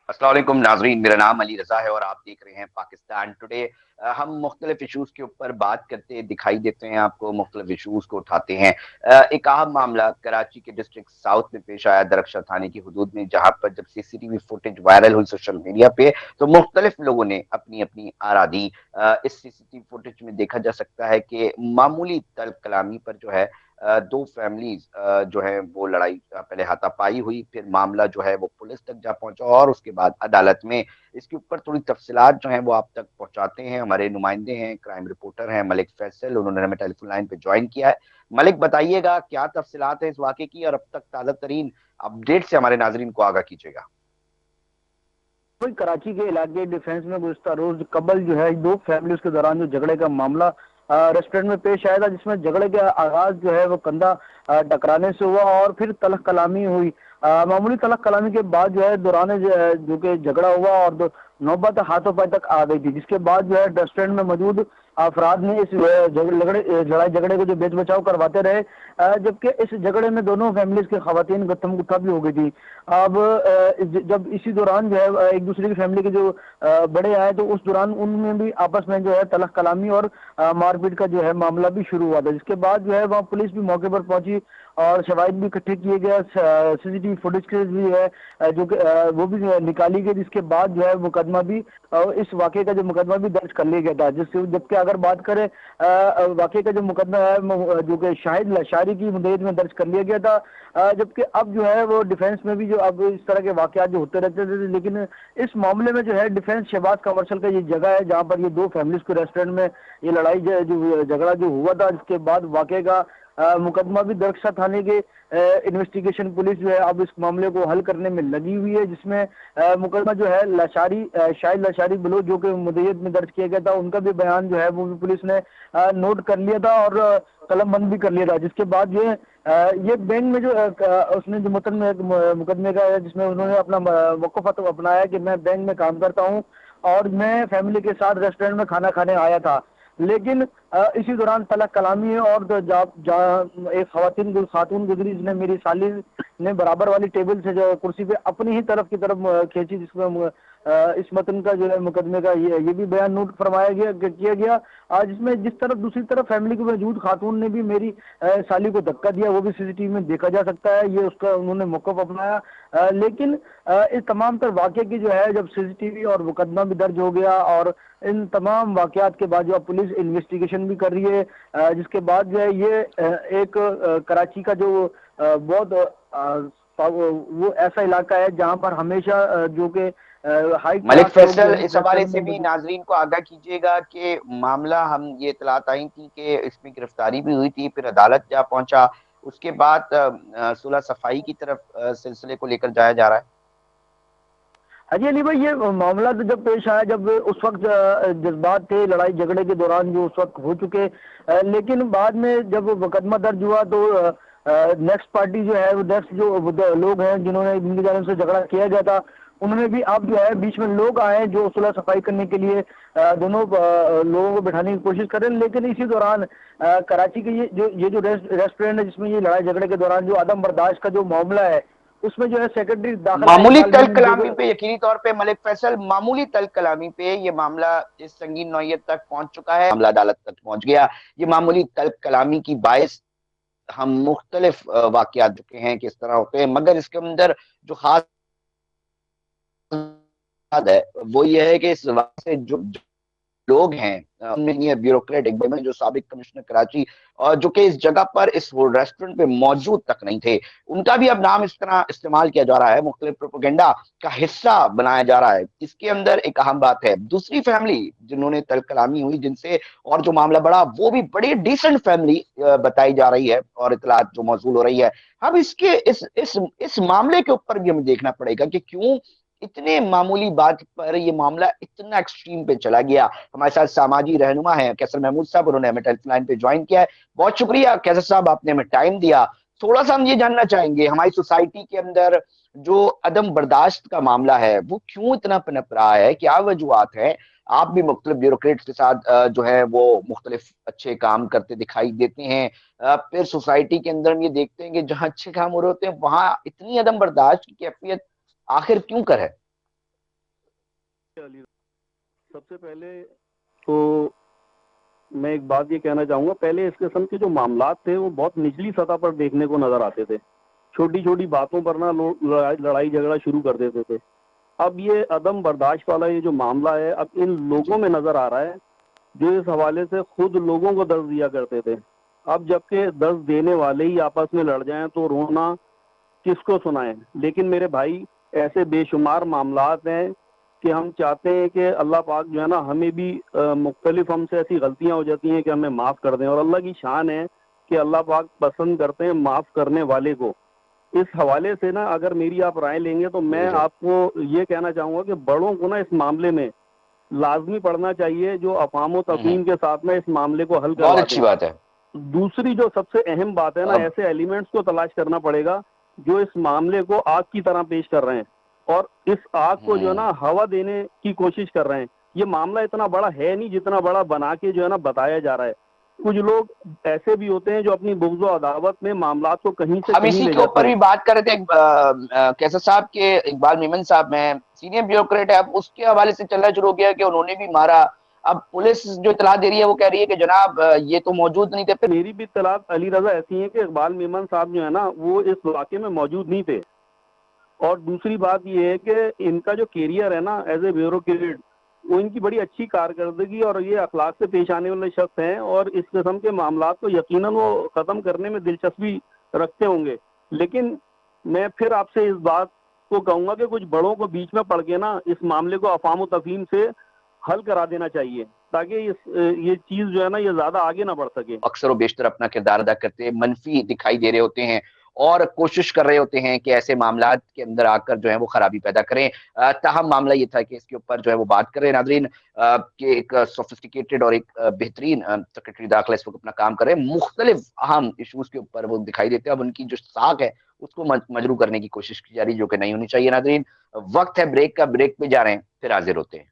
अस्सलाम वालेकुम नाजरीन, मेरा नाम अली रजा है और आप देख रहे हैं पाकिस्तान टुडे। हम मुख्तलिफ इशूज़ के ऊपर बात करते दिखाई देते हैं, आपको मुख्तलिफ इशूज़ को उठाते हैं। एक अहम मामला कराची के डिस्ट्रिक्ट साउथ में पेश आया, दरख्शा थाने की हदूद में, जहाँ पर जब सीसीटीवी फुटेज वायरल हुई सोशल मीडिया पे तो मुख्तलिफ लोगों ने अपनी अपनी आरा दी। इस सीसीटीवी फुटेज में देखा जा सकता है कि मामूली तल्ख कलामी पर जो है दो फैमिलीज जो है वो लड़ाई पहले हाथापाई हुई, फिर मामला जो है वो पुलिस तक जा पहुंचा और उसके बाद अदालत में। इसके ऊपर थोड़ी तफसीलात जो है वो आप तक पहुंचाते हैं, हमारे नुमाइंदे हैं, क्राइम रिपोर्टर हैं मलिक फैसल, उन्होंने हमें टेलीफोन लाइन पे ज्वाइन किया है। मलिक, बताइएगा क्या तफसीलात है इस वाक़े की और अब तक ताज़ा तरीन अपडेट से हमारे नाजरीन को आगाह कीजिएगा। वही कराची के इलाके डिफेंस में गुज़श्ता रोज कबल जो है दो फैमिलीज के दौरान जो झगड़े का मामला रेस्टोरेंट में पेश आया था, जिसमें झगड़े का आगाज जो है वो कंधा टकराने से हुआ और फिर तलख कलामी हुई। मामूली तलख कलामी के बाद जो है दौरान जो कि झगड़ा हुआ और नौबत हाथों पाई तक आ गई थी, जिसके बाद जो है रेस्टोरेंट में मौजूद अफराद ने इस लड़ाई झगड़े को जो बेच बचाव करवाते रहे, जबकि इस झगड़े में दोनों फैमिलीज के खवातीन गत्थम गुत्था भी हो गई थी। अब जब इसी दौरान जो है एक दूसरे की फैमिली के जो बड़े आए तो उस दौरान उनमें भी आपस में जो है तलख कलामी और मारपीट का जो है मामला भी शुरू हुआ था, जिसके बाद जो है वहाँ पुलिस भी मौके पर पहुंची और शवाहिद भी इकट्ठे किए गए, सीसीटीवी फुटेज भी है जो कि वो भी निकाली गई, जिसके बाद जो है मुकदमा भी इस वाक़े का जो मुकदमा भी दर्ज कर लिया गया था। जिससे जबकि अगर बात करें वाक़े का जो मुकदमा है जो कि शाहिद लशारी की मुद्दत में दर्ज कर लिया गया था, जबकि अब जो है वो डिफेंस में भी जो अब इस तरह के वाक़यात जो होते रहते थे, लेकिन इस मामले में जो है डिफेंस शहबाज कमर्शियल का ये जगह है जहाँ पर ये दो फैमिलीज को रेस्टोरेंट में ये लड़ाई जो झगड़ा जो हुआ था, जिसके बाद वाक़े का मुकदमा भी दरख्शा थाने के इन्वेस्टिगेशन पुलिस जो है अब इस मामले को हल करने में लगी हुई है, जिसमें मुकदमा जो है लशारी शाहिद लशारी बलोच जो कि मुद्दत में दर्ज किया गया था, उनका भी बयान जो है वो भी पुलिस ने नोट कर लिया था और कलम बंद भी कर लिया था। जिसके बाद ये बैंक में जो उसने जो मुकदमे का है, जिसमें उन्होंने अपना वक़्फ़ अपनाया कि मैं बैंक में काम करता हूँ और मैं फैमिली के साथ रेस्टोरेंट में खाना खाने आया था, लेकिन इसी दौरान तलख कलामी है और एक खातून गुजरी, जिसने मेरी साली ने बराबर वाली टेबल से जो कुर्सी पे अपनी ही तरफ की तरफ खींची, जिसमें इस मतन का जो है मुकदमे का ये भी बयान नोट फरमाया गया किया गया, जिसमें जिस तरफ दूसरी तरफ फैमिली के मौजूद खातून ने भी मेरी साली को धक्का दिया, वो भी सीसीटीवी में देखा जा सकता है। ये उसका उन्होंने मौक़िफ़ अपनाया, लेकिन इस तमाम तर वाक़े की जो है जब सीसीटीवी और मुकदमा भी दर्ज हो गया और इन तमाम वाक़यात के बाद जो अब पुलिस इन्वेस्टिगेशन भी कर रही है, जिसके बाद जो है ये एक कराची का जो बहुत वो ऐसा इलाका है जहाँ पर हमेशा जो कि हाई मलिक क्लास लोग जो फैसल, है इस हवाले रेस्टोरेंट से में भी मौजूद। नाजरीन को आगाह कीजिएगा कि मामला, हम ये इतलात आई थी कि इसमें गिरफ्तारी भी हुई थी, फिर अदालत जा पहुंचा, उसके बाद सुलह सफाई की तरफ सिलसिले को लेकर जाया जा रहा है। अजी अली भाई, ये मामला तो जब पेश आया, जब उस वक्त जज्बात थे लड़ाई झगड़े के दौरान जो उस वक्त हो चुके, लेकिन बाद में जब मुकदमा दर्ज हुआ तो नेक्स्ट पार्टी जो है वो नेक्स्ट जो लोग हैं जिन्होंने जिनकी जानिब से झगड़ा किया गया था, उन्होंने भी अब जो है बीच में लोग आए जो सुलह सफाई करने के लिए दोनों लोगों को बिठाने की कोशिश कर रहे हैं। लेकिन इसी दौरान कराची के ये जो रेस्टोरेंट है जिसमें ये लड़ाई झगड़े के दौरान जो अदम बर्दाश्त का जो मामला है, उसमें जो है सेक्रेटरी दाखिला मामूली इकबाल तल मोमिन जो कलामी पे यकीनी तौर पे मलिक फैसल, मामूली तल कलामी पे ये मामला इस संगीन नौयत तक पहुंच चुका है, मामला अदालत तक पहुंच गया। ये मामूली तल कलामी की बायस हम मुख्तलिफ वाकयात देखे हैं किस तरह होते हैं, मगर इसके अंदर जो खास बात है वो ये है कि इस वक्त से जो लोग हैं, उनमें ये ब्यूरोक्रेट एक में जो साबिक कमिश्नर कराची और जो कि इस जगह पर इस रेस्टोरेंट पे मौजूद तक नहीं थे, उनका भी अब नाम इस तरह इस्तेमाल किया जा रहा है, मुख्तलिफ प्रोपेगेंडा का हिस्सा बनाया जा रहा है। इसके अंदर एक अहम बात है, दूसरी फैमिली जिन्होंने तल कलामी हुई जिनसे और जो मामला बढ़ा, वो भी बड़ी डिसेंट फैमिली बताई जा रही है और इतलात जो मौसूल हो रही है। अब इसके इस मामले के ऊपर भी हमें देखना पड़ेगा कि क्यों इतने मामूली बात पर ये मामला इतना एक्सट्रीम पे चला गया। हमारे साथ सामाजी रहनुमा है कैसर महमूद साहब, उन्होंने हमें टेलीफोन लाइन पे ज्वाइन किया है। बहुत शुक्रिया कैसर साहब, आपने हमें टाइम दिया। थोड़ा सा हम ये जानना चाहेंगे, हमारी सोसाइटी के अंदर जो अदम बर्दाश्त का मामला है वो क्यों इतना पनप रहा है, क्या वजूहत है? आप भी मुख्तलिफ ब्यूरोक्रेट्स के साथ जो है वो मुख्तलिफ अच्छे काम करते दिखाई देते हैं, फिर सोसाइटी के अंदर हम ये देखते हैं कि जहाँ अच्छे काम हो रहे होते हैं वहां इतनी अदम बर्दाश्त की कैफियत आखिर क्यों कर है? سب سے پہلے تو میں ایک بات یہ کہنا چاہوں گا، پہلے اس قسم کے جو معاملات تھے وہ بہت نچلی سطح پر دیکھنے کو نظر آتے تھے، چھوٹی چھوٹی باتوں پر نہ لوگ لڑائی جھگڑا شروع کر دیتے تھے۔ اب یہ عدم برداشت والا یہ جو معاملہ ہے اب ان لوگوں میں نظر آ رہا ہے جو اس حوالے سے خود لوگوں کو درس دیا کرتے تھے۔ اب جبکہ درس دینے والے ہی آپس میں لڑ جائیں تو رونا کس کو سنائیں۔ لیکن میرے بھائی ایسے بے شمار معاملات ہیں کہ ہم چاہتے ہیں کہ اللہ پاک جو ہے نا ہمیں بھی مختلف ہم سے ایسی غلطیاں ہو جاتی ہیں کہ ہمیں معاف کر دیں، اور اللہ کی شان ہے کہ اللہ پاک پسند کرتے ہیں معاف کرنے والے کو۔ اس حوالے سے نا اگر میری آپ رائے لیں گے تو میں آپ کو یہ کہنا چاہوں گا کہ بڑوں کو نا اس معاملے میں لازمی پڑھنا چاہیے جو افہام و تفہیم کے ساتھ میں اس معاملے کو حل بہت کروا اچھی دیں۔ بات ہے۔ دوسری جو سب سے اہم بات ہے نا، اب ایسے ایلیمنٹس کو تلاش کرنا پڑے گا جو اس معاملے کو آگ کی طرح پیش کر رہے ہیں اور اس آگ کو جو ہے نا ہوا دینے کی کوشش کر رہے ہیں۔ یہ معاملہ اتنا بڑا ہے نہیں جتنا بڑا بنا کے جو ہے نا بتایا جا رہا ہے۔ کچھ لوگ ایسے بھی ہوتے ہیں جو اپنی بغض و عداوت میں معاملات کو کہیں سے ہم کہیں اسی لے کے جاتے اوپر ہیں۔ بھی بات کر رہے تھے کیسر صاحب کے، اقبال میمن صاحب میں سینئر بیوروکریٹ ہے، اب اس کے حوالے سے چلنا شروع ہو گیا کہ انہوں نے بھی مارا۔ اب پولیس جو اطلاع دے رہی ہے وہ کہہ رہی ہے کہ جناب یہ تو موجود نہیں تھے۔ پھر میری بھی اطلاعات علی رضا ایسی ہیں کہ اقبال میمن صاحب جو ہے نا وہ اس واقعے میں موجود نہیں تھے، اور دوسری بات یہ ہے کہ ان کا جو کیریئر ہے نا ایز اے بیوروکریٹ وہ ان کی بڑی اچھی کارکردگی اور یہ اخلاق سے پیش آنے والے شخص ہیں، اور اس قسم کے معاملات کو یقیناً وہ ختم کرنے میں دلچسپی رکھتے ہوں گے۔ لیکن میں پھر آپ سے اس بات کو کہوں گا کہ کچھ بڑوں کو بیچ میں پڑھ کے نا اس معاملے کو افہام و تفہیم سے حل کرا دینا چاہیے تاکہ یہ چیز جو ہے نا یہ زیادہ آگے نہ بڑھ سکے۔ اکثر و بیشتر اپنا کردار ادا کرتے ہیں، منفی دکھائی دے رہے ہوتے ہیں اور کوشش کر رہے ہوتے ہیں کہ ایسے معاملات کے اندر آ کر جو ہے وہ خرابی پیدا کریں۔ تاہم معاملہ یہ تھا کہ اس کے اوپر جو ہے وہ بات کریں ناظرین کہ ایک سوفسٹیکیٹڈ اور ایک بہترین سیکرٹری داخلہ اس وقت اپنا کام کر رہے ہیں، مختلف اہم ایشوز کے اوپر وہ دکھائی دیتے ہیں۔ اب ان کی جو ساکھ ہے اس کو مجروح کرنے کی کوشش کی جا رہی ہے جو کہ نہیں ہونی چاہیے۔ ناظرین وقت ہے بریک کا، بریک پہ جا رہے ہیں، پھر حاضر ہوتے ہیں۔